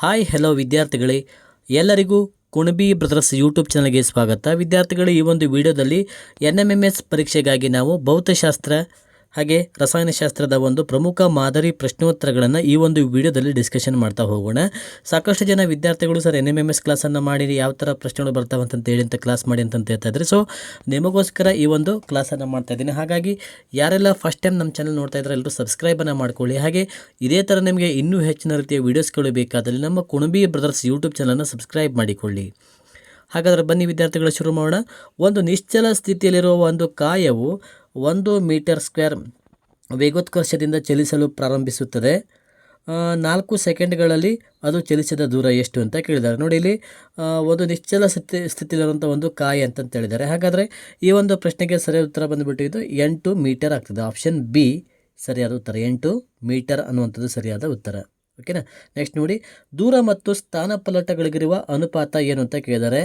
Hi hello ವಿದ್ಯಾರ್ಥಿಗಳೇ, ಎಲ್ಲರಿಗೂ Kunbi brothers YouTube ಚಾನಲ್ಗೆ ಸ್ವಾಗತ. ವಿದ್ಯಾರ್ಥಿಗಳು, ಈ ಒಂದು ವಿಡಿಯೋದಲ್ಲಿ NMMS ಪರೀಕ್ಷೆಗಾಗಿ ನಾವು ಭೌತಶಾಸ್ತ್ರ ಹಾಗೆ ರಸಾಯನಶಾಸ್ತ್ರದ ಒಂದು ಪ್ರಮುಖ ಮಾದರಿ ಪ್ರಶ್ನೋತ್ತರಗಳನ್ನು ಈ ಒಂದು ವಿಡಿಯೋದಲ್ಲಿ ಡಿಸ್ಕಷನ್ ಮಾಡ್ತಾ ಹೋಗೋಣ. ಸಾಕಷ್ಟು ಜನ ವಿದ್ಯಾರ್ಥಿಗಳು ಸರ್ NMMS ಕ್ಲಾಸನ್ನು ಮಾಡಿ ಯಾವ ಥರ ಪ್ರಶ್ನೆಗಳು ಬರ್ತಾವಂತ ಹೇಳಿ ಅಂತ ಕ್ಲಾಸ್ ಮಾಡಿ ಅಂತ ಹೇಳ್ತಾ ಇದ್ದಾರೆ. ಸೊ ನಿಮಗೋಸ್ಕರ ಈ ಒಂದು ಕ್ಲಾಸನ್ನು ಮಾಡ್ತಾ ಇದ್ದೀನಿ. ಹಾಗಾಗಿ ಯಾರೆಲ್ಲ ಫಸ್ಟ್ ಟೈಮ್ ನಮ್ಮ ಚಾನಲ್ ನೋಡ್ತಾ ಇದ್ದಾರೆ ಎಲ್ಲರೂ ಸಬ್ಸ್ಕ್ರೈಬನ್ನು ಮಾಡ್ಕೊಳ್ಳಿ. ಹಾಗೆ ಇದೇ ಥರ ನಿಮಗೆ ಇನ್ನೂ ಹೆಚ್ಚಿನ ರೀತಿಯ ವೀಡಿಯೋಸ್ಗಳು ಬೇಕಾದಲ್ಲಿ ನಮ್ಮ ಕುಣಬಿ ಬ್ರದರ್ಸ್ ಯೂಟ್ಯೂಬ್ ಚಾನಲನ್ನು ಸಬ್ಸ್ಕ್ರೈಬ್ ಮಾಡಿಕೊಳ್ಳಿ. ಹಾಗಾದರೆ ಬನ್ನಿ ವಿದ್ಯಾರ್ಥಿಗಳು, ಶುರು ಮಾಡೋಣ. ಒಂದು ನಿಶ್ಚಲ ಸ್ಥಿತಿಯಲ್ಲಿರುವ ಒಂದು ಕಾಯವು 1 ಮೀಟರ್ ಸ್ಕ್ವೇರ್ ವೇಗೋತ್ಕರ್ಷದಿಂದ ಚಲಿಸಲು ಪ್ರಾರಂಭಿಸುತ್ತದೆ. 4 ಸೆಕೆಂಡ್ಗಳಲ್ಲಿ ಅದು ಚಲಿಸಿದ ದೂರ ಎಷ್ಟು ಅಂತ ಕೇಳಿದ್ದಾರೆ. ನೋಡಿ, ಇಲ್ಲಿ ಒಂದು ನಿಶ್ಚಲ ಸ್ಥಿತಿಯಲ್ಲಿರುವಂಥ ಒಂದು ಕಾಯ ಅಂತ ಹೇಳಿದ್ದಾರೆ. ಹಾಗಾದರೆ ಈ ಒಂದು ಪ್ರಶ್ನೆಗೆ ಸರಿಯಾದ ಉತ್ತರ ಬಂದುಬಿಟ್ಟು ಇದು 8 ಮೀಟರ್ ಆಗ್ತದೆ. ಆಪ್ಷನ್ ಬಿ ಸರಿಯಾದ ಉತ್ತರ, 8 ಮೀಟರ್ ಅನ್ನುವಂಥದ್ದು ಸರಿಯಾದ ಉತ್ತರ. ಓಕೆನಾ. ನೆಕ್ಸ್ಟ್ ನೋಡಿ, ದೂರ ಮತ್ತು ಸ್ಥಾನಪಲ್ಲಟಗಳಿಗಿರುವ ಅನುಪಾತ ಏನು ಅಂತ ಕೇಳಿದ್ದಾರೆ.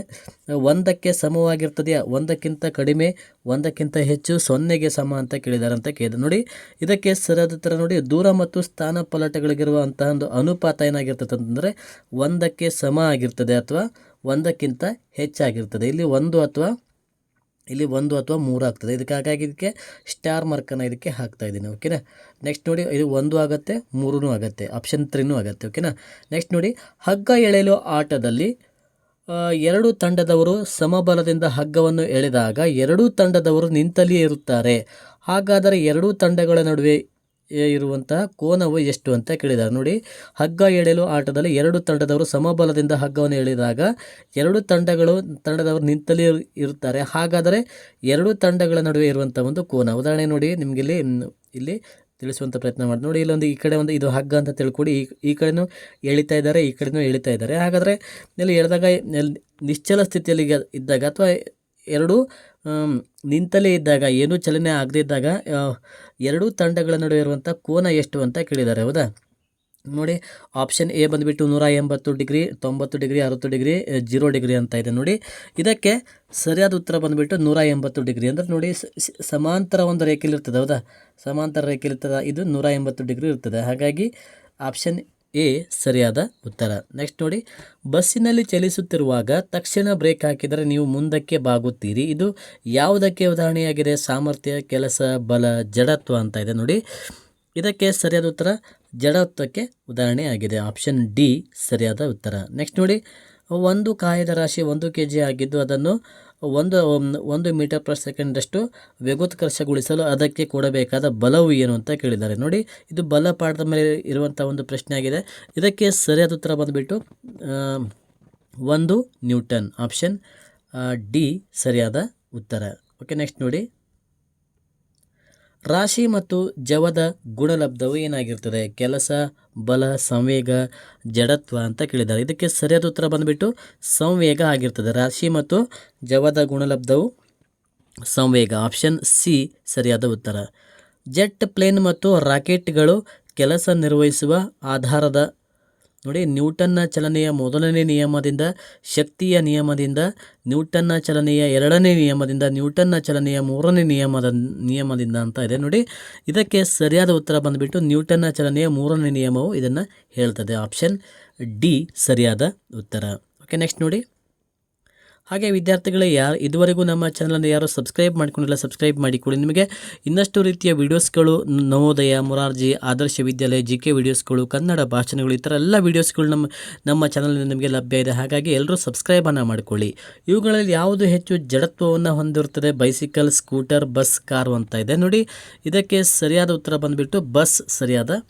1ಕ್ಕೆ ಸಮವಾಗಿರ್ತದೆಯಾ, 1ಕ್ಕಿಂತ ಕಡಿಮೆ, 1ಕ್ಕಿಂತ ಹೆಚ್ಚು, 0ಗೆ ಸಮ ಅಂತ ಕೇಳಿದ್ದಾರೆ ಅಂತ ಕೇಳಿದೆ. ನೋಡಿ, ಇದಕ್ಕೆ ಸರಿಯಾದ ಉತ್ತರ ನೋಡಿ, ದೂರ ಮತ್ತು ಸ್ಥಾನಪಲ್ಲಟಗಳಿಗಿರುವಂತಹ ಒಂದು ಅನುಪಾತ ಏನಾಗಿರ್ತದೆ ಅಂತಂದರೆ 1ಕ್ಕೆ ಸಮ ಆಗಿರ್ತದೆ ಅಥವಾ 1ಕ್ಕಿಂತ ಹೆಚ್ಚಾಗಿರ್ತದೆ. ಇಲ್ಲಿ 1 ಅಥವಾ 3 ಆಗ್ತದೆ. ಹಾಗಾಗಿ ಇದಕ್ಕೆ ಸ್ಟಾರ್ ಮಾರ್ಕನ್ನು ಇದಕ್ಕೆ ಹಾಕ್ತಾ ಇದ್ದೀನಿ. ಓಕೆನಾ. ನೆಕ್ಸ್ಟ್ ನೋಡಿ, ಇದು 1 ಆಗುತ್ತೆ, 3 ಆಗುತ್ತೆ, ಆಪ್ಷನ್ 3 ಆಗುತ್ತೆ. ಓಕೆನಾ. ನೆಕ್ಸ್ಟ್ ನೋಡಿ, ಹಗ್ಗ ಎಳೆಯಲು ಆಟದಲ್ಲಿ 2 ತಂಡದವರು ಸಮಬಲದಿಂದ ಹಗ್ಗವನ್ನು ಎಳೆದಾಗ 2 ತಂಡದವರು ನಿಂತಲ್ಲಿಯೇ ಇರುತ್ತಾರೆ. ಹಾಗಾದರೆ 2 ತಂಡಗಳ ನಡುವೆ ಇರುವಂತಹ ಕೋನವು ಎಷ್ಟು ಅಂತ ಕೇಳಿದ್ದಾರೆ. ನೋಡಿ, ಹಗ್ಗ ಎಳೆಯಲು ಆಟದಲ್ಲಿ 2 ತಂಡದವರು ಸಮಬಲದಿಂದ ಹಗ್ಗವನ್ನು ಎಳೆದಾಗ 2 ತಂಡದವರು ನಿಂತಲ್ಲಿ ಇರುತ್ತಾರೆ. ಹಾಗಾದರೆ 2 ತಂಡಗಳ ನಡುವೆ ಇರುವಂಥ ಒಂದು ಕೋನ. ಉದಾಹರಣೆ ನೋಡಿ, ನಿಮಗೆ ಇಲ್ಲಿ ತಿಳಿಸುವಂಥ ಪ್ರಯತ್ನ ಮಾಡಿ. ನೋಡಿ, ಇಲ್ಲೊಂದು ಈ ಕಡೆ ಒಂದು ಇದು ಹಗ್ಗ ಅಂತ ತಿಳ್ಕೊಡಿ. ಈ ಕಡೆನೂ ಎಳಿತಾ ಇದ್ದಾರೆ, ಈ ಕಡೆನೂ ಎಳಿತಾ ಇದ್ದಾರೆ. ಹಾಗಾದರೆ ಇಲ್ಲಿ ಎಳೆದಾಗ ನಿಶ್ಚಲ ಸ್ಥಿತಿಯಲ್ಲಿ ಇದ್ದಾಗ ಅಥವಾ 2 ನಿಂತಲೇ ಇದ್ದಾಗ, ಏನೂ ಚಲನೆ ಆಗದೇ ಇದ್ದಾಗ 2 ತಂಡಗಳ ನಡುವೆ ಇರುವಂಥ ಕೋನ ಎಷ್ಟು ಅಂತ ಕೇಳಿದ್ದಾರೆ. ಹೌದಾ. ನೋಡಿ, ಆಪ್ಷನ್ ಎ ಬಂದುಬಿಟ್ಟು 180 ಡಿಗ್ರಿ, 90 ಡಿಗ್ರಿ, 60 ಡಿಗ್ರಿ, 0 ಡಿಗ್ರಿ ಅಂತ ಇದೆ. ನೋಡಿ, ಇದಕ್ಕೆ ಸರಿಯಾದ ಉತ್ತರ ಬಂದುಬಿಟ್ಟು 180 ಡಿಗ್ರಿ. ಅಂದರೆ ನೋಡಿ, ಸಮಾಂತರ ಒಂದು ರೇಖೆಯಲ್ಲಿ ಇರ್ತದೆ. ಹೌದಾ, ಸಮಾಂತರ ರೇಖೆಯಲ್ಲಿ ಇರ್ತದೆ, ಇದು 180 ಡಿಗ್ರಿ ಇರ್ತದೆ. ಹಾಗಾಗಿ ಆಪ್ಷನ್ ಎ ಸರಿಯಾದ ಉತ್ತರ. ನೆಕ್ಸ್ಟ್ ನೋಡಿ, ಬಸ್ಸಿನಲ್ಲಿ ಚಲಿಸುತ್ತಿರುವಾಗ ತಕ್ಷಣ ಬ್ರೇಕ್ ಹಾಕಿದರೆ ನೀವು ಮುಂದಕ್ಕೆ ಬಾಗುತ್ತೀರಿ. ಇದು ಯಾವುದಕ್ಕೆ ಉದಾಹರಣೆಯಾಗಿದೆ? ಸಾಮರ್ಥ್ಯ, ಕೆಲಸ, ಬಲ, ಜಡತ್ವ ಅಂತ ಇದೆ. ನೋಡಿ, ಇದಕ್ಕೆ ಸರಿಯಾದ ಉತ್ತರ ಜಡತ್ವಕ್ಕೆ ಉದಾಹರಣೆ ಆಗಿದೆ. ಆಪ್ಷನ್ ಡಿ ಸರಿಯಾದ ಉತ್ತರ. ನೆಕ್ಸ್ಟ್ ನೋಡಿ, ಒಂದು ಕಾಯದ ರಾಶಿ 1 kg ಆಗಿದ್ದು ಅದನ್ನು 1 ಮೀಟರ್ ಪರ್ ಸೆಕೆಂಡಷ್ಟು ವೇಗೋತ್ಕರ್ಷಗೊಳಿಸಲು ಅದಕ್ಕೆ ಕೊಡಬೇಕಾದ ಬಲವು ಏನು ಅಂತ ಕೇಳಿದ್ದಾರೆ. ನೋಡಿ, ಇದು ಬಲ ಪಾಠದ ಮೇಲೆ ಇರುವಂಥ ಒಂದು ಪ್ರಶ್ನೆ ಆಗಿದೆ. ಇದಕ್ಕೆ ಸರಿಯಾದ ಉತ್ತರ ಬಂದುಬಿಟ್ಟು 1 ನ್ಯೂಟನ್. ಆಪ್ಷನ್ ಡಿ ಸರಿಯಾದ ಉತ್ತರ. ಓಕೆ. ನೆಕ್ಸ್ಟ್ ನೋಡಿ, ರಾಶಿ ಮತ್ತು ಜವದ ಗುಣಲಬ್ಧವು ಏನಾಗಿರ್ತದೆ? ಕೆಲಸ, ಬಲ, ಸಂವೇಗ, ಜಡತ್ವ ಅಂತ ಕೇಳಿದ್ದಾರೆ. ಇದಕ್ಕೆ ಸರಿಯಾದ ಉತ್ತರ ಬಂದುಬಿಟ್ಟು ಸಂವೇಗ ಆಗಿರ್ತದೆ. ರಾಶಿ ಮತ್ತು ಜವದ ಗುಣಲಬ್ಧವು ಸಂವೇಗ. ಆಪ್ಷನ್ ಸಿ ಸರಿಯಾದ ಉತ್ತರ. ಜೆಟ್ ಪ್ಲೇನ್ ಮತ್ತು ರಾಕೆಟ್ಗಳು ಕೆಲಸ ನಿರ್ವಹಿಸುವ ಆಧಾರದ ನೋಡಿ, ನ್ಯೂಟನ್ನ ಚಲನೆಯ ಮೊದಲನೇ ನಿಯಮದಿಂದ, ಶಕ್ತಿಯ ನಿಯಮದಿಂದ, ನ್ಯೂಟನ್ನ ಚಲನೆಯ 2ನೇ ನಿಯಮದಿಂದ, ನ್ಯೂಟನ್ನ ಚಲನೆಯ 3ನೇ ನಿಯಮದಿಂದ ಅಂತ ಇದೆ. ನೋಡಿ, ಇದಕ್ಕೆ ಸರಿಯಾದ ಉತ್ತರ ಬಂದುಬಿಟ್ಟು ನ್ಯೂಟನ್ನ ಚಲನೆಯ 3ನೇ ನಿಯಮವು ಇದನ್ನು ಹೇಳ್ತದೆ. ಆಪ್ಷನ್ ಡಿ ಸರಿಯಾದ ಉತ್ತರ. ಓಕೆ. ನೆಕ್ಸ್ಟ್ ನೋಡಿ, ಹಾಗೆ ವಿದ್ಯಾರ್ಥಿಗಳೇ, ಇದುವರೆಗೂ ನಮ್ಮ ಚಾನಲನ್ನು ಯಾರು ಸಬ್ಸ್ಕ್ರೈಬ್ ಮಾಡ್ಕೊಂಡಿಲ್ಲ ಸಬ್ಸ್ಕ್ರೈಬ್ ಮಾಡಿಕೊಳ್ಳಿ. ನಿಮಗೆ ಇನ್ನಷ್ಟು ರೀತಿಯ ವೀಡಿಯೋಸ್ಗಳು, ನವೋದಯ, ಮೊರಾರ್ಜಿ, ಆದರ್ಶ ವಿದ್ಯಾಲಯ, GK ವೀಡಿಯೋಸ್ಗಳು, ಕನ್ನಡ ಭಾಷಣಗಳು, ಈ ಥರ ಎಲ್ಲ ವೀಡಿಯೋಸ್ಗಳು ನಮ್ಮ ಚಾನಲ್ನಲ್ಲಿ ನಿಮಗೆ ಲಭ್ಯ ಇದೆ. ಹಾಗಾಗಿ ಎಲ್ಲರೂ ಸಬ್ಸ್ಕ್ರೈಬನ್ನು ಮಾಡಿಕೊಳ್ಳಿ. ಇವುಗಳಲ್ಲಿ ಯಾವುದು ಹೆಚ್ಚು ಜಡತ್ವವನ್ನು ಹೊಂದಿರುತ್ತದೆ? ಬೈಸಿಕಲ್, ಸ್ಕೂಟರ್, ಬಸ್, ಕಾರು ಅಂತ ಇದೆ. ನೋಡಿ, ಇದಕ್ಕೆ ಸರಿಯಾದ ಉತ್ತರ ಬಂದುಬಿಟ್ಟು ಬಸ್ ಸರಿಯಾದ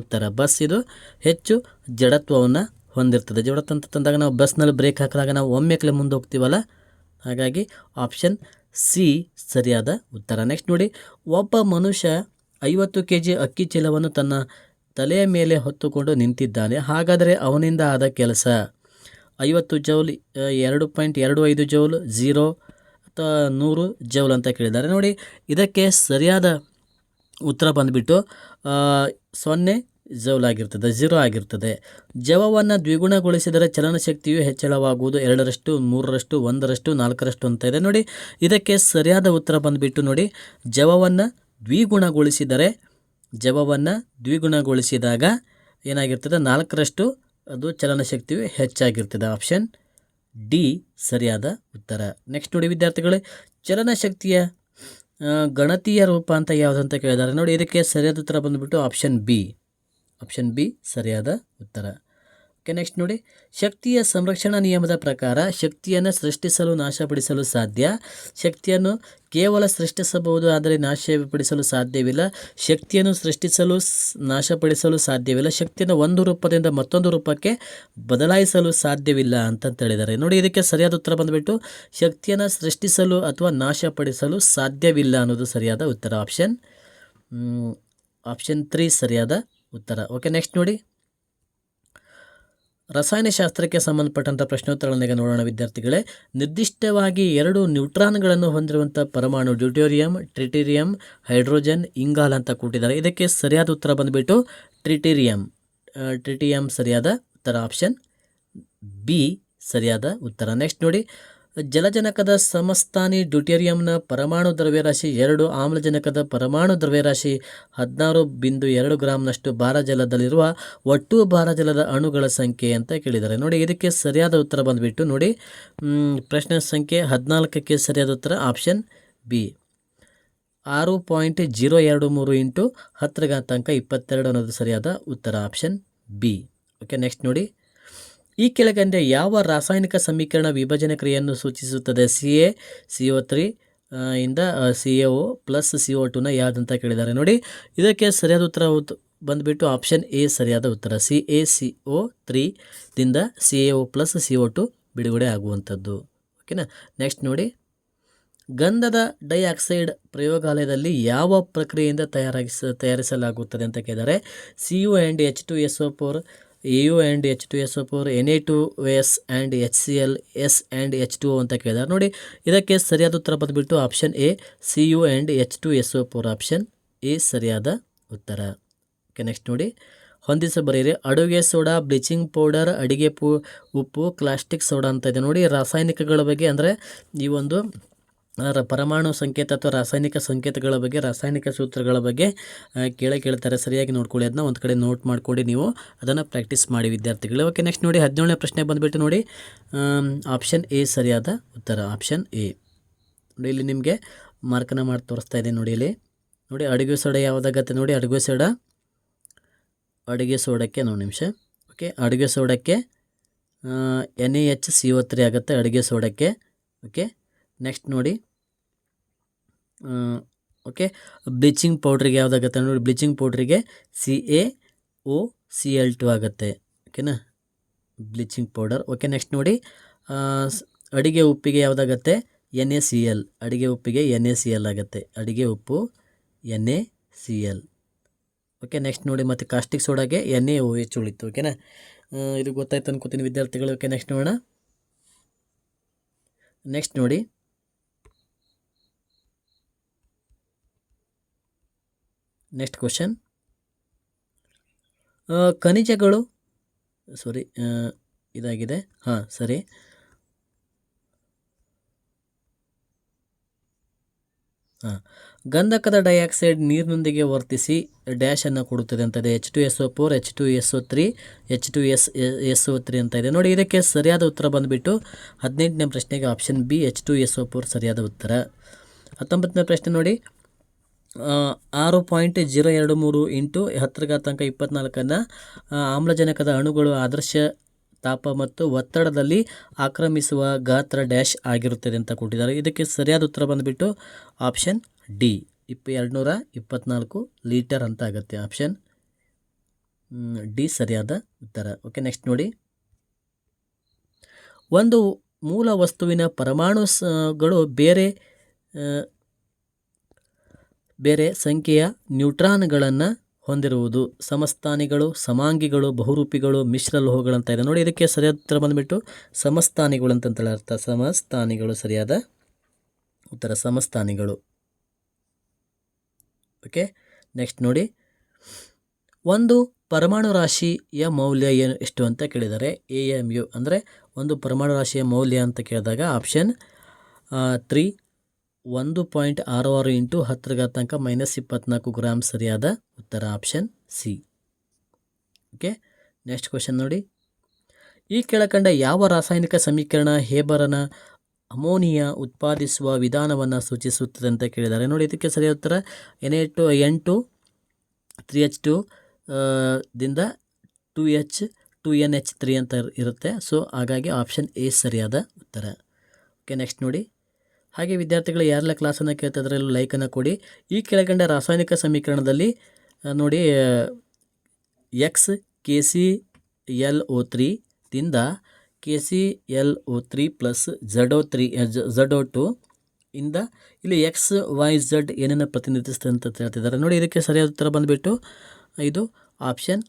ಉತ್ತರ. ಬಸ್ ಇದು ಹೆಚ್ಚು ಜಡತ್ವವನ್ನು ಹೊಂದಿರ್ತದೆ. ಜಡತ್ವ ಅಂತ ತಂದಾಗ ನಾವು ಬಸ್ನಲ್ಲಿ ಬ್ರೇಕ್ ಹಾಕಿದಾಗ ನಾವು ಒಮ್ಮೆಕ್ಲೆ ಮುಂದೆ ಹೋಗ್ತೀವಲ್ಲ, ಹಾಗಾಗಿ ಆಪ್ಷನ್ ಸಿ ಸರಿಯಾದ ಉತ್ತರ. ನೆಕ್ಸ್ಟ್ ನೋಡಿ, ಒಬ್ಬ ಮನುಷ್ಯ 50 kg ಅಕ್ಕಿ ಚೀಲವನ್ನು ತನ್ನ ತಲೆಯ ಮೇಲೆ ಹೊತ್ತುಕೊಂಡು ನಿಂತಿದ್ದಾನೆ. ಹಾಗಾದರೆ ಅವನಿಂದ ಆದ ಕೆಲಸ 50 ಜೌಲ್, 2.25 ಜೌಲ್, 0 ಅಥವಾ 100 ಜೌಲ್ ಅಂತ ಕೇಳಿದ್ದಾರೆ. ನೋಡಿ, ಇದಕ್ಕೆ ಸರಿಯಾದ ಉತ್ತರ ಬಂದುಬಿಟ್ಟು 0 ಜೌಲ್ ಆಗಿರ್ತದೆ, 0 ಆಗಿರ್ತದೆ. ಜವವನ್ನು ದ್ವಿಗುಣಗೊಳಿಸಿದರೆ ಚಲನಶಕ್ತಿಯು ಹೆಚ್ಚಳವಾಗುವುದು 2ರಷ್ಟು, 3ರಷ್ಟು, 1ರಷ್ಟು, 4ರಷ್ಟು ಅಂತ ಇದೆ. ನೋಡಿ, ಇದಕ್ಕೆ ಸರಿಯಾದ ಉತ್ತರ ಬಂದುಬಿಟ್ಟು ನೋಡಿ, ಜವವನ್ನು ದ್ವಿಗುಣಗೊಳಿಸಿದಾಗ ಏನಾಗಿರ್ತದೆ? 4ರಷ್ಟು ಅದು ಚಲನಶಕ್ತಿಯು ಹೆಚ್ಚಾಗಿರ್ತದೆ. ಆಪ್ಷನ್ ಡಿ ಸರಿಯಾದ ಉತ್ತರ. ನೆಕ್ಸ್ಟ್ ನೋಡಿ ವಿದ್ಯಾರ್ಥಿಗಳೇ, ಚಲನಶಕ್ತಿಯ ಗಣತೀಯ ರೂಪ ಅಂತ ಯಾವುದಂತ ಕೇಳಿದ್ದಾರೆ ನೋಡಿ. ಇದಕ್ಕೆ ಸರಿಯಾದ ಉತ್ತರ ಬಂದುಬಿಟ್ಟು ಆಪ್ಷನ್ ಬಿ ಸರಿಯಾದ ಉತ್ತರ. ಓಕೆ, ನೆಕ್ಸ್ಟ್ ನೋಡಿ, ಶಕ್ತಿಯ ಸಂರಕ್ಷಣಾ ನಿಯಮದ ಪ್ರಕಾರ ಶಕ್ತಿಯನ್ನು ಸೃಷ್ಟಿಸಲು ನಾಶಪಡಿಸಲು ಸಾಧ್ಯ. ಶಕ್ತಿಯನ್ನು ಕೇವಲ ಸೃಷ್ಟಿಸಬಹುದು, ಆದರೆ ನಾಶಪಡಿಸಲು ಸಾಧ್ಯವಿಲ್ಲ. ಶಕ್ತಿಯನ್ನು ಸೃಷ್ಟಿಸಲು ನಾಶಪಡಿಸಲು ಸಾಧ್ಯವಿಲ್ಲ. ಶಕ್ತಿಯನ್ನು ಒಂದು ರೂಪದಿಂದ ಮತ್ತೊಂದು ರೂಪಕ್ಕೆ ಬದಲಾಯಿಸಲು ಸಾಧ್ಯವಿಲ್ಲ ಅಂತ ಹೇಳಿದ್ದಾರೆ ನೋಡಿ. ಇದಕ್ಕೆ ಸರಿಯಾದ ಉತ್ತರ ಬಂದುಬಿಟ್ಟು ಶಕ್ತಿಯನ್ನು ಸೃಷ್ಟಿಸಲು ಅಥವಾ ನಾಶಪಡಿಸಲು ಸಾಧ್ಯವಿಲ್ಲ ಅನ್ನೋದು ಸರಿಯಾದ ಉತ್ತರ. ಆಪ್ಷನ್ 3 ಸರಿಯಾದ ಉತ್ತರ. ಓಕೆ, ನೆಕ್ಸ್ಟ್ ನೋಡಿ, ರಸಾಯನಶಾಸ್ತ್ರಕ್ಕೆ ಸಂಬಂಧಪಟ್ಟಂಥ ಪ್ರಶ್ನೋತ್ತರಗಳನ್ನ ನೋಡೋಣ ವಿದ್ಯಾರ್ಥಿಗಳೇ. ನಿರ್ದಿಷ್ಟವಾಗಿ 2 ನ್ಯೂಟ್ರಾನ್ಗಳನ್ನು ಹೊಂದಿರುವಂಥ ಪರಮಾಣು ಡ್ಯೂಟೇರಿಯಂ, ಟ್ರಿಟೇರಿಯಂ, ಹೈಡ್ರೋಜನ್, ಇಂಗಾಲ ಅಂತ ಕೊಟ್ಟಿದ್ದಾರೆ. ಇದಕ್ಕೆ ಸರಿಯಾದ ಉತ್ತರ ಬಂದುಬಿಟ್ಟು ಟ್ರಿಟಿಯಂ ಸರಿಯಾದ ಉತ್ತರ. ಆಪ್ಷನ್ ಬಿ ಸರಿಯಾದ ಉತ್ತರ. ನೆಕ್ಸ್ಟ್ ನೋಡಿ, ಜಲಜನಕದ ಸಮಸ್ಥಾನಿ ಡ್ಯೂಟೇರಿಯಂನ ಪರಮಾಣು ದ್ರವ್ಯರಾಶಿ 2, ಆಮ್ಲಜನಕದ ಪರಮಾಣು ದ್ರವ್ಯರಾಶಿ 16.2 ಗ್ರಾಂನಷ್ಟು ಭಾರಜಲದಲ್ಲಿರುವ ಒಟ್ಟು ಭಾರಜಲದ ಅಣುಗಳ ಸಂಖ್ಯೆ ಅಂತ ಕೇಳಿದ್ದಾರೆ ನೋಡಿ. ಇದಕ್ಕೆ ಸರಿಯಾದ ಉತ್ತರ ಬಂದುಬಿಟ್ಟು ನೋಡಿ, ಪ್ರಶ್ನೆ ಸಂಖ್ಯೆ 14ಕ್ಕೆ ಸರಿಯಾದ ಉತ್ತರ ಆಪ್ಷನ್ ಬಿ 6.023 ಇಂಟು 1022 ಅನ್ನೋದು ಸರಿಯಾದ ಉತ್ತರ. Option B. ಓಕೆ, ನೆಕ್ಸ್ಟ್ ನೋಡಿ, ಈ ಕೆಳಗಂಡೆ ಯಾವ ರಾಸಾಯನಿಕ ಸಮೀಕರಣ ವಿಭಜನೆ ಕ್ರಿಯೆಯನ್ನು ಸೂಚಿಸುತ್ತದೆ? CO3 ಇಂದ CaO ಪ್ಲಸ್ CO2ನ ಯಾವುದಂತ ಕೇಳಿದ್ದಾರೆ ನೋಡಿ. ಇದಕ್ಕೆ ಸರಿಯಾದ ಉತ್ತರ ಬಂದುಬಿಟ್ಟು ಆಪ್ಷನ್ ಎ ಸರಿಯಾದ ಉತ್ತರ. CaCO3 ದಿಂದ CaO ಪ್ಲಸ್ CO2 ಬಿಡುಗಡೆ ಆಗುವಂಥದ್ದು. ಓಕೆನಾ. ನೆಕ್ಸ್ಟ್ ನೋಡಿ, ಗಂಧದ ಡೈಆಕ್ಸೈಡ್ ಪ್ರಯೋಗಾಲಯದಲ್ಲಿ ಯಾವ ಪ್ರಕ್ರಿಯೆಯಿಂದ ತಯಾರಿಸಲಾಗುತ್ತದೆ ಅಂತ ಕೇಳಿದ್ದಾರೆ. Cu and H2SO4, AU and H2SO4, Na2S and HCl, S and H2O ಅಂತ ಕೇಳಿದ್ದಾರೆ ನೋಡಿ. ಇದಕ್ಕೆ ಸರಿಯಾದ ಉತ್ತರ ಬಂದುಬಿಟ್ಟು option A Cu and H2SO4. Option A ಸರಿಯಾದ ಉತ್ತರ. ಓಕೆ, ನೆಕ್ಸ್ಟ್ ನೋಡಿ, ಹೊಂದಿಸಿ ಬರೆಯಿರಿ. ಅಡುಗೆ ಸೋಡಾ, ಬ್ಲೀಚಿಂಗ್ ಪೌಡರ್, ಅಡಿಗೆ ಉಪ್ಪು, ಕ್ಲಾಸ್ಟಿಕ್ ಸೋಡಾ ಅಂತ ಇದೆ ನೋಡಿ. ರಾಸಾಯನಿಕಗಳ ಬಗ್ಗೆ ಅಂದರೆ ಈ ಒಂದು ಪರಮಾಣು ಸಂಕೇತ ಅಥವಾ ರಾಸಾಯನಿಕ ಸಂಕೇತಗಳ ಬಗ್ಗೆ, ರಾಸಾಯನಿಕ ಸೂತ್ರಗಳ ಬಗ್ಗೆ ಕೇಳ್ತಾರೆ. ಸರಿಯಾಗಿ ನೋಡ್ಕೊಳ್ಳಿ, ಅದನ್ನ ಒಂದು ಕಡೆ ನೋಟ್ ಮಾಡಿಕೊಡಿ, ನೀವು ಅದನ್ನು ಪ್ರಾಕ್ಟೀಸ್ ಮಾಡಿ ವಿದ್ಯಾರ್ಥಿಗಳು. ಓಕೆ, ನೆಕ್ಸ್ಟ್ ನೋಡಿ, 17ನೇ ಪ್ರಶ್ನೆ ಬಂದುಬಿಟ್ಟು ನೋಡಿ, ಆಪ್ಷನ್ ಎ ಸರಿಯಾದ ಉತ್ತರ. ಆಪ್ಷನ್ ಎ ನೋಡಿ, ಇಲ್ಲಿ ನಿಮಗೆ ಮಾರ್ಕನ್ನು ಮಾಡಿ ತೋರಿಸ್ತಾ ಇದೆ ನೋಡಿ. ಇಲ್ಲಿ ನೋಡಿ, ಅಡುಗೆ ಸೋಡಾ ಯಾವುದಾಗತ್ತೆ ನೋಡಿ. ಅಡುಗೆ ಸೋಡಕ್ಕೆ ನೋಡಿ ನಿಮಿಷ. ಓಕೆ, ಅಡುಗೆ ಸೋಡಕ್ಕೆ NaHCO3 ಆಗುತ್ತೆ ಅಡುಗೆ ಸೋಡಕ್ಕೆ. ಓಕೆ, ನೆಕ್ಸ್ಟ್ ನೋಡಿ, ಓಕೆ, ಬ್ಲೀಚಿಂಗ್ ಪೌಡ್ರಿಗೆ ಯಾವುದಾಗುತ್ತೆ ನೋಡಿ. ಬ್ಲೀಚಿಂಗ್ ಪೌಡ್ರಿಗೆ CaOCl2 ಆಗುತ್ತೆ. ಓಕೆನಾ, ಬ್ಲೀಚಿಂಗ್ ಪೌಡರ್. ಓಕೆ, ನೆಕ್ಸ್ಟ್ ನೋಡಿ, ಅಡಿಗೆ ಉಪ್ಪಿಗೆ ಯಾವುದಾಗತ್ತೆ? NaCl. ಅಡಿಗೆ ಉಪ್ಪಿಗೆ NaCl ಆಗುತ್ತೆ. ಅಡಿಗೆ ಉಪ್ಪು NaCl. ಓಕೆ, ನೆಕ್ಸ್ಟ್ ನೋಡಿ, ಮತ್ತು ಕಾಸ್ಟಿಕ್ ಸೋಡಾಗೆ NaOH ಉಳಿತು. ಓಕೆನಾ, ಇದು ಗೊತ್ತಾಯ್ತು ಅನ್ಕೋತೀನಿ ವಿದ್ಯಾರ್ಥಿಗಳು. ಓಕೆ, ನೆಕ್ಸ್ಟ್ ನೋಡೋಣ. ನೆಕ್ಸ್ಟ್ ನೋಡಿ, ನೆಕ್ಸ್ಟ್ ಕ್ವಶನ್, ಖನಿಜಗಳು ಇದಾಗಿದೆ. ಸರಿ. ಗಂಧಕದ ಡೈಆಕ್ಸೈಡ್ ನೀರಿನೊಂದಿಗೆ ವರ್ತಿಸಿ ಡ್ಯಾಶನ್ನು ಕೊಡುತ್ತದೆ ಅಂತ ಇದೆ. H2SO4, H2SO3, H2SO3 ಅಂತ ಇದೆ ನೋಡಿ. ಇದಕ್ಕೆ ಸರಿಯಾದ ಉತ್ತರ ಬಂದುಬಿಟ್ಟು 18ನೇ ಪ್ರಶ್ನೆಗೆ ಆಪ್ಷನ್ ಬಿ H2SO4 ಸರಿಯಾದ ಉತ್ತರ. 19ನೇ ಪ್ರಶ್ನೆ ನೋಡಿ, 6.023 ಇಂಟು 1024 ಆಮ್ಲಜನಕದ ಅಣುಗಳು ಆದರ್ಶ ತಾಪ ಮತ್ತು ಒತ್ತಡದಲ್ಲಿ ಆಕ್ರಮಿಸುವ ಗಾತ್ರ ಡ್ಯಾಶ್ ಆಗಿರುತ್ತದೆ ಅಂತ ಕೊಟ್ಟಿದ್ದಾರೆ. ಇದಕ್ಕೆ ಸರಿಯಾದ ಉತ್ತರ ಬಂದುಬಿಟ್ಟು ಆಪ್ಷನ್ ಡಿ 224 ಲೀಟರ್ ಅಂತ ಆಗುತ್ತೆ. ಆಪ್ಷನ್ ಡಿ ಸರಿಯಾದ ಉತ್ತರ. ಓಕೆ, ನೆಕ್ಸ್ಟ್ ನೋಡಿ, ಒಂದು ಮೂಲ ವಸ್ತುವಿನ ಪರಮಾಣುಗಳು ಬೇರೆ ಸಂಖ್ಯೆಯ ನ್ಯೂಟ್ರಾನ್ಗಳನ್ನು ಹೊಂದಿರುವುದು ಸಮಸ್ಥಾನಿಗಳು, ಸಮಾಂಗಿಗಳು, ಬಹುರೂಪಿಗಳು, ಮಿಶ್ರಲೋಹಗಳಂತ ಇದೆ ನೋಡಿ. ಇದಕ್ಕೆ ಸರಿಯಾದ ಉತ್ತರ ಬಂದುಬಿಟ್ಟು ಸಮಸ್ಥಾನಿಗಳು ಅಂತಂತೇಳಿ ಅರ್ಥ. ಸಮಸ್ಥಾನಿಗಳು ಸರಿಯಾದ ಉತ್ತರ. ಸಮಸ್ಥಾನಿಗಳು. ಓಕೆ, ನೆಕ್ಸ್ಟ್ ನೋಡಿ, ಒಂದು ಪರಮಾಣು ರಾಶಿಯ ಮೌಲ್ಯ ಎಷ್ಟು ಅಂತ ಕೇಳಿದ್ದಾರೆ. AMU ಅಂದರೆ ಒಂದು ಪರಮಾಣು ರಾಶಿಯ ಮೌಲ್ಯ ಅಂತ ಕೇಳಿದಾಗ ಆಪ್ಷನ್ 3 1.66 ಇಂಟು 10⁻⁻24 ಗ್ರಾಮ್ ಸರಿಯಾದ ಉತ್ತರ. Option C. Okay, next question ನೋಡಿ, ಈ ಕೆಳಕಂಡ ಯಾವ ರಾಸಾಯನಿಕ ಸಮೀಕರಣ ಹೇಬರನ ಅಮೋನಿಯಾ ಉತ್ಪಾದಿಸುವ ವಿಧಾನವನ್ನು ಸೂಚಿಸುತ್ತದೆ ಅಂತ ಕೇಳಿದ್ದಾರೆ. ನೋಡಿ, ಇದಕ್ಕೆ ಸರಿಯಾದ ಉತ್ತರ N2 3H2 ದಿಂದ 2NH3 ಅಂತ ಇರುತ್ತೆ. ಸೊ ಹಾಗಾಗಿ ಆಪ್ಷನ್ ಎ ಸರಿಯಾದ ಉತ್ತರ. ಓಕೆ, ನೆಕ್ಸ್ಟ್ ನೋಡಿ. ಹಾಗೆ ವಿದ್ಯಾರ್ಥಿಗಳು ಯಾರೆಲ್ಲ ಕ್ಲಾಸನ್ನು ಕೇಳ್ತಾ ಇದ್ದಾರೆ ಲೈಕನ್ನು ಕೊಡಿ. ಈ ಕೆಳಗಂಡ ರಾಸಾಯನಿಕ ಸಮೀಕರಣದಲ್ಲಿ ನೋಡಿ XKClO3 ದಿಂದ KClO3 ಪ್ಲಸ್ ZO2 ಇಂದ ಇಲ್ಲಿ XYZ ಏನನ್ನು ಪ್ರತಿನಿಧಿಸ್ತದೆ ಅಂತ ಹೇಳ್ತಿದ್ದಾರೆ. ನೋಡಿ, ಇದಕ್ಕೆ ಸರಿಯಾದ ಉತ್ತರ ಬಂದುಬಿಟ್ಟು ಇದು ಆಪ್ಷನ್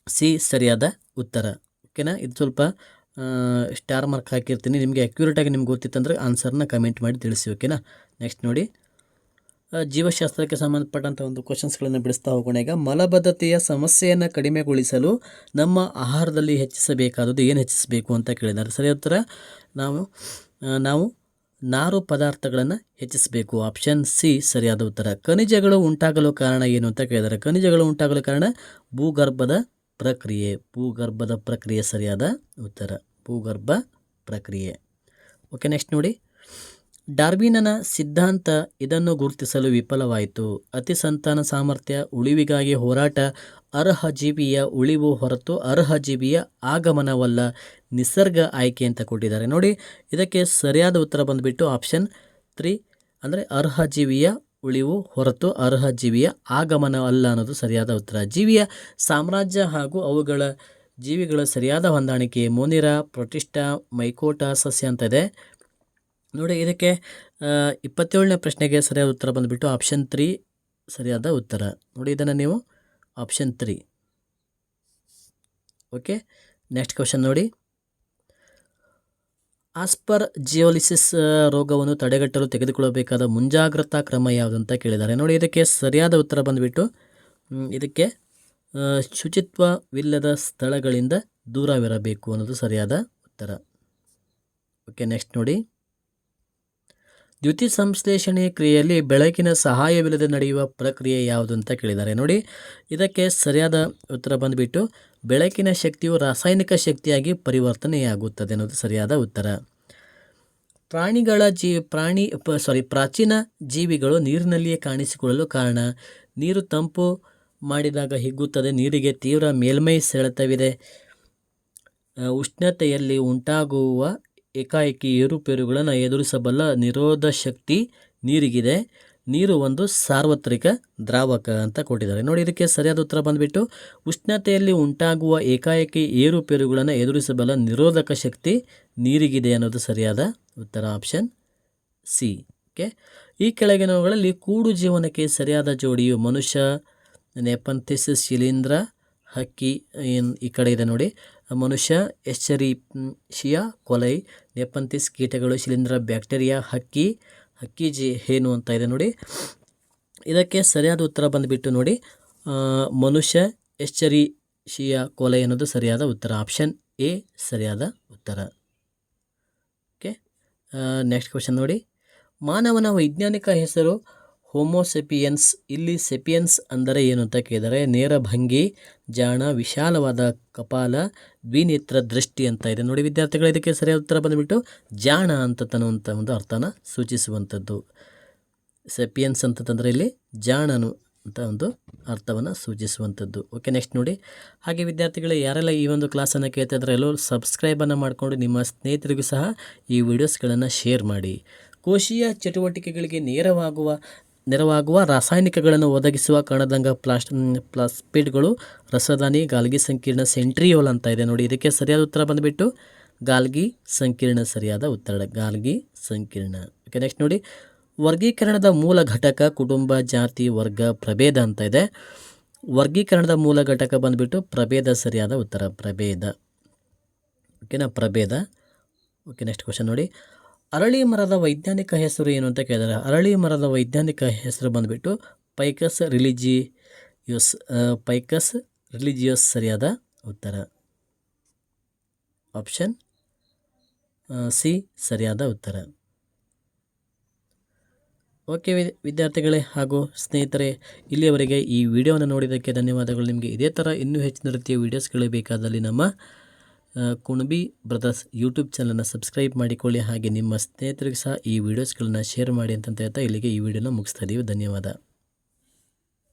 ಸಿ ಸರಿಯಾದ ಉತ್ತರ. ಓಕೆನಾ, ಇದು ಸ್ವಲ್ಪ ಸ್ಟಾರ್ ಮಾರ್ಕ್ ಹಾಕಿರ್ತೀನಿ. ನಿಮಗೆ ಅಕ್ಯುರೇಟಾಗಿ ನಿಮ್ಗೆ ಗೊತ್ತಿತ್ತಂದರೆ ಆನ್ಸರ್ನ ಕಮೆಂಟ್ ಮಾಡಿ ತಿಳಿಸಿ. ಓಕೆನಾ, ನೆಕ್ಸ್ಟ್ ನೋಡಿ. ಜೀವಶಾಸ್ತ್ರಕ್ಕೆ ಸಂಬಂಧಪಟ್ಟಂಥ ಒಂದು ಕ್ವಶನ್ಸ್ಗಳನ್ನು ಬಿಡಿಸ್ತಾ ಹೋಗೋಣ. ಈಗ ಮಲಬದ್ಧತೆಯ ಸಮಸ್ಯೆಯನ್ನು ಕಡಿಮೆಗೊಳಿಸಲು ನಮ್ಮ ಆಹಾರದಲ್ಲಿ ಹೆಚ್ಚಿಸಬೇಕಾದದ್ದು ಏನು ಹೆಚ್ಚಿಸಬೇಕು ಅಂತ ಕೇಳಿದ್ದಾರೆ. ಸರಿಯಾದ ಉತ್ತರ ನಾವು ನಾರು ಪದಾರ್ಥಗಳನ್ನು ಹೆಚ್ಚಿಸಬೇಕು. ಆಪ್ಷನ್ ಸಿ ಸರಿಯಾದ ಉತ್ತರ. ಖನಿಜಗಳು ಉಂಟಾಗಲು ಕಾರಣ ಏನು ಅಂತ ಕೇಳಿದ್ದಾರೆ. ಖನಿಜಗಳು ಉಂಟಾಗಲು ಕಾರಣ ಭೂಗರ್ಭದ ಪ್ರಕ್ರಿಯೆ ಸರಿಯಾದ ಉತ್ತರ. ಭೂಗರ್ಭ ಪ್ರಕ್ರಿಯೆ. ಓಕೆ, ನೆಕ್ಸ್ಟ್ ನೋಡಿ. ಡಾರ್ವಿನನ ಸಿದ್ಧಾಂತ ಇದನ್ನು ಗುರುತಿಸಲು ವಿಫಲವಾಯಿತು. ಅತಿ ಸಂತಾನ ಸಾಮರ್ಥ್ಯ, ಉಳಿವಿಗಾಗಿ ಹೋರಾಟ, ಅರ್ಹ ಜೀವಿಯ ಉಳಿವು ಹೊರತು ಅರ್ಹ ಜೀವಿಯ ಆಗಮನವಲ್ಲ, ನಿಸರ್ಗ ಆಯ್ಕೆ ಅಂತ ಕೊಟ್ಟಿದ್ದಾರೆ. ನೋಡಿ, ಇದಕ್ಕೆ ಸರಿಯಾದ ಉತ್ತರ ಬಂದುಬಿಟ್ಟು ಆಪ್ಷನ್ 3 ಅಂದರೆ ಅರ್ಹ ಜೀವಿಯ ಉಳಿವು ಹೊರತು ಅರ್ಹ ಜೀವಿಯ ಆಗಮನ ಅಲ್ಲ ಅನ್ನೋದು ಸರಿಯಾದ ಉತ್ತರ. ಜೀವಿಯ ಸಾಮ್ರಾಜ್ಯ ಹಾಗೂ ಅವುಗಳ ಜೀವಿಗಳ ಸರಿಯಾದ ಹೊಂದಾಣಿಕೆ ಮೋನಿರಾ, ಪ್ರೊಟಿಸ್ಟಾ, ಮೈಕೋಟಾ, ಸಸ್ಯ ಅಂತ ಇದೆ. ನೋಡಿ, ಇದಕ್ಕೆ 27ನೇ ಪ್ರಶ್ನೆಗೆ ಸರಿಯಾದ ಉತ್ತರ ಬಂದುಬಿಟ್ಟು ಆಪ್ಷನ್ 3 ಸರಿಯಾದ ಉತ್ತರ. ನೋಡಿ, ಇದನ್ನು ನೀವು ಆಪ್ಷನ್ 3. ಓಕೆ, ನೆಕ್ಸ್ಟ್ ಕ್ವಶನ್ ನೋಡಿ. ಆಸ್ಪರ್ಜಿಯೋಲಿಸಿಸ್ ರೋಗವನ್ನು ತಡೆಗಟ್ಟಲು ತೆಗೆದುಕೊಳ್ಳಬೇಕಾದ ಮುಂಜಾಗ್ರತಾ ಕ್ರಮ ಯಾವುದು ಅಂತ ಕೇಳಿದ್ದಾರೆ. ನೋಡಿ, ಇದಕ್ಕೆ ಸರಿಯಾದ ಉತ್ತರ ಬಂದುಬಿಟ್ಟು ಇದಕ್ಕೆ ಶುಚಿತ್ವವಿಲ್ಲದ ಸ್ಥಳಗಳಿಂದ ದೂರವಿರಬೇಕು ಅನ್ನೋದು ಸರಿಯಾದ ಉತ್ತರ. ಓಕೆ, ನೆಕ್ಸ್ಟ್ ನೋಡಿ. ದ್ಯುತಿ ಸಂಶ್ಲೇಷಣೆ ಕ್ರಿಯೆಯಲ್ಲಿ ಬೆಳಕಿನ ಸಹಾಯವಿಲ್ಲದೆ ನಡೆಯುವ ಪ್ರಕ್ರಿಯೆ ಯಾವುದು ಅಂತ ಕೇಳಿದ್ದಾರೆ. ನೋಡಿ, ಇದಕ್ಕೆ ಸರಿಯಾದ ಉತ್ತರ ಬಂದುಬಿಟ್ಟು ಬೆಳಕಿನ ಶಕ್ತಿಯು ರಾಸಾಯನಿಕ ಶಕ್ತಿಯಾಗಿ ಪರಿವರ್ತನೆಯಾಗುತ್ತದೆ ಅನ್ನೋದು ಸರಿಯಾದ ಉತ್ತರ. ಪ್ರಾಚೀನ ಜೀವಿಗಳು ನೀರಿನಲ್ಲಿಯೇ ಕಾಣಿಸಿಕೊಳ್ಳಲು ಕಾರಣ ನೀರು ತಂಪು ಮಾಡಿದಾಗ ಹಿಗ್ಗುತ್ತದೆ, ನೀರಿಗೆ ತೀವ್ರ ಮೇಲ್ಮೈ ಸೆಳೆತವಿದೆ, ಉಷ್ಣತೆಯಲ್ಲಿ ಉಂಟಾಗುವ ಏಕಾಏಕಿ ಏರುಪೇರುಗಳನ್ನು ಎದುರಿಸಬಲ್ಲ ನಿರೋಧ ಶಕ್ತಿ ನೀರಿಗಿದೆ, ನೀರು ಒಂದು ಸಾರ್ವತ್ರಿಕ ದ್ರಾವಕ ಅಂತ ಕೊಟ್ಟಿದ್ದಾರೆ. ನೋಡಿ, ಇದಕ್ಕೆ ಸರಿಯಾದ ಉತ್ತರ ಬಂದುಬಿಟ್ಟು ಉಷ್ಣತೆಯಲ್ಲಿ ಉಂಟಾಗುವ ಏಕಾಏಕಿ ಏರುಪೇರುಗಳನ್ನು ಎದುರಿಸಬಲ್ಲ ನಿರೋಧಕ ಶಕ್ತಿ ನೀರಿಗಿದೆ ಅನ್ನೋದು ಸರಿಯಾದ ಉತ್ತರ. Option C. ಓಕೆ, ಈ ಕೆಳಗಿನವುಗಳಲ್ಲಿ ಕೂಡು ಜೀವನಕ್ಕೆ ಸರಿಯಾದ ಜೋಡಿಯು ಮನುಷ್ಯ, ನೆಪಂಥಿಸ್ ಶಿಲೀಂಧ್ರ, ಹಕ್ಕಿ ಈ ಕಡೆ ಇದೆ ನೋಡಿ. ಮನುಷ್ಯ ಎಸ್ಚೆರಿಷಿಯಾ ಕೊಲೈ, ನೆಪಂಥಿಸ್ ಕೀಟಗಳು, ಶಿಲೀಂಧ್ರ ಬ್ಯಾಕ್ಟೀರಿಯಾ, ಹಕ್ಕಿ ಹೇನು ಅಂತ ಇದೆ ನೋಡಿ. ಇದಕ್ಕೆ ಸರಿಯಾದ ಉತ್ತರ ಬಂದುಬಿಟ್ಟು ನೋಡಿ ಮನುಷ್ಯ ಎಸ್ಚೆರಿಷಿಯಾ ಕೊಲೈ ಅನ್ನೋದು ಸರಿಯಾದ ಉತ್ತರ. ಆಪ್ಷನ್ ಎ ಸರಿಯಾದ ಉತ್ತರ. ಓಕೆ, ನೆಕ್ಸ್ಟ್ ಕ್ವಶನ್ ನೋಡಿ. ಮಾನವನ ವೈಜ್ಞಾನಿಕ ಹೆಸರು ಹೋಮೋಸೆಪಿಯನ್ಸ್. ಇಲ್ಲಿ ಸೆಪಿಯನ್ಸ್ ಅಂದರೆ ಏನು ಅಂತ ಕೇಳಿದರೆ ನೇರ ಭಂಗಿ, ಜಾಣ, ವಿಶಾಲವಾದ ಕಪಾಲ, ದ್ವಿನೇತ್ರ ದೃಷ್ಟಿ ಅಂತ ಇದೆ ನೋಡಿ. ವಿದ್ಯಾರ್ಥಿಗಳು ಇದಕ್ಕೆ ಸರಿಯಾದ ಉತ್ತರ ಬಂದುಬಿಟ್ಟು ಜಾಣ ಅಂತನ್ನುವಂಥ ಒಂದು ಅರ್ಥನ ಸೂಚಿಸುವಂಥದ್ದು. ಸೆಪಿಯನ್ಸ್ ಅಂತಂದರೆ ಇಲ್ಲಿ ಜಾಣನು ಅಂತ ಒಂದು ಅರ್ಥವನ್ನು ಸೂಚಿಸುವಂಥದ್ದು. ಓಕೆ, ನೆಕ್ಸ್ಟ್ ನೋಡಿ. ಹಾಗೆ ವಿದ್ಯಾರ್ಥಿಗಳು ಯಾರೆಲ್ಲ ಈ ಒಂದು ಕ್ಲಾಸನ್ನು ಕೇಳ್ತಾ ಇದ್ದಾರೆ ಎಲ್ಲರೂ ಸಬ್ಸ್ಕ್ರೈಬನ್ನು ಮಾಡಿಕೊಂಡು ನಿಮ್ಮ ಸ್ನೇಹಿತರಿಗೂ ಸಹ ಈ ವಿಡಿಯೋಸ್ಗಳನ್ನು ಶೇರ್ ಮಾಡಿ. ಕೋಶೀಯ ಚಟುವಟಿಕೆಗಳಿಗೆ ನೆರವಾಗುವ ರಾಸಾಯನಿಕಗಳನ್ನು ಒದಗಿಸುವ ಕಣದಂಗ ಪ್ಲಾಸ್ಮಿಡ್ಗಳು ರಸದಾನಿ, ಗಾಲ್ಗಿ ಸಂಕೀರ್ಣ, ಸೆಂಟ್ರಿಯೋಲ್ ಅಂತ ಇದೆ ನೋಡಿ. ಇದಕ್ಕೆ ಸರಿಯಾದ ಉತ್ತರ ಬಂದುಬಿಟ್ಟು ಗಾಲ್ಗಿ ಸಂಕೀರ್ಣ ಸರಿಯಾದ ಉತ್ತರ. ಗಾಲ್ಗಿ ಸಂಕೀರ್ಣ. ಓಕೆ, ನೆಕ್ಸ್ಟ್ ನೋಡಿ. ವರ್ಗೀಕರಣದ ಮೂಲ ಘಟಕ ಕುಟುಂಬ, ಜಾತಿ, ವರ್ಗ, ಪ್ರಭೇದ ಅಂತ ಇದೆ. ವರ್ಗೀಕರಣದ ಮೂಲ ಘಟಕ ಬಂದುಬಿಟ್ಟು ಪ್ರಭೇದ ಸರಿಯಾದ ಉತ್ತರ. ಪ್ರಭೇದ. ಓಕೆನಾ, ಪ್ರಭೇದ. ಓಕೆ, ನೆಕ್ಸ್ಟ್ ಕ್ವಶನ್ ನೋಡಿ. ಅರಳಿ ಮರದ ವೈಜ್ಞಾನಿಕ ಹೆಸರು ಏನು ಅಂತ ಕೇಳಿದ್ದಾರೆ. ಅರಳಿ ಮರದ ವೈಜ್ಞಾನಿಕ ಹೆಸರು ಬಂದುಬಿಟ್ಟು ಪೈಕಸ್ ರಿಲಿಜಿಯಸ್ ಸರಿಯಾದ ಉತ್ತರ. ಆಪ್ಷನ್ ಸಿ ಸರಿಯಾದ ಉತ್ತರ. ಓಕೆ ವಿದ್ಯಾರ್ಥಿಗಳೇ ಹಾಗೂ ಸ್ನೇಹಿತರೆ, ಇಲ್ಲಿಯವರೆಗೆ ಈ ವಿಡಿಯೋವನ್ನು ನೋಡಿದ್ದಕ್ಕೆ ಧನ್ಯವಾದಗಳು. ನಿಮಗೆ ಇದೇ ಥರ ಇನ್ನೂ ಹೆಚ್ಚಿನ ರೀತಿಯ ವೀಡಿಯೋಸ್ಗಳು ಬೇಕಾದಲ್ಲಿ ನಮ್ಮ ಕುಣಬಿ ಬ್ರದರ್ಸ್ ಯೂಟ್ಯೂಬ್ ಚಾನಲನ್ನು ಸಬ್ಸ್ಕ್ರೈಬ್ ಮಾಡಿಕೊಳ್ಳಿ. ಹಾಗೆ ನಿಮ್ಮ ಸ್ನೇಹಿತರಿಗೆ ಸಹ ಈ ವಿಡಿಯೋಸ್ಗಳನ್ನ ಶೇರ್ ಮಾಡಿ ಅಂತ ಹೇಳ್ತಾ ಇಲ್ಲಿಗೆ ಈ ವಿಡಿಯೋನ ಮುಗಿಸ್ತಾ ಇದ್ದೀವಿ. ಧನ್ಯವಾದ.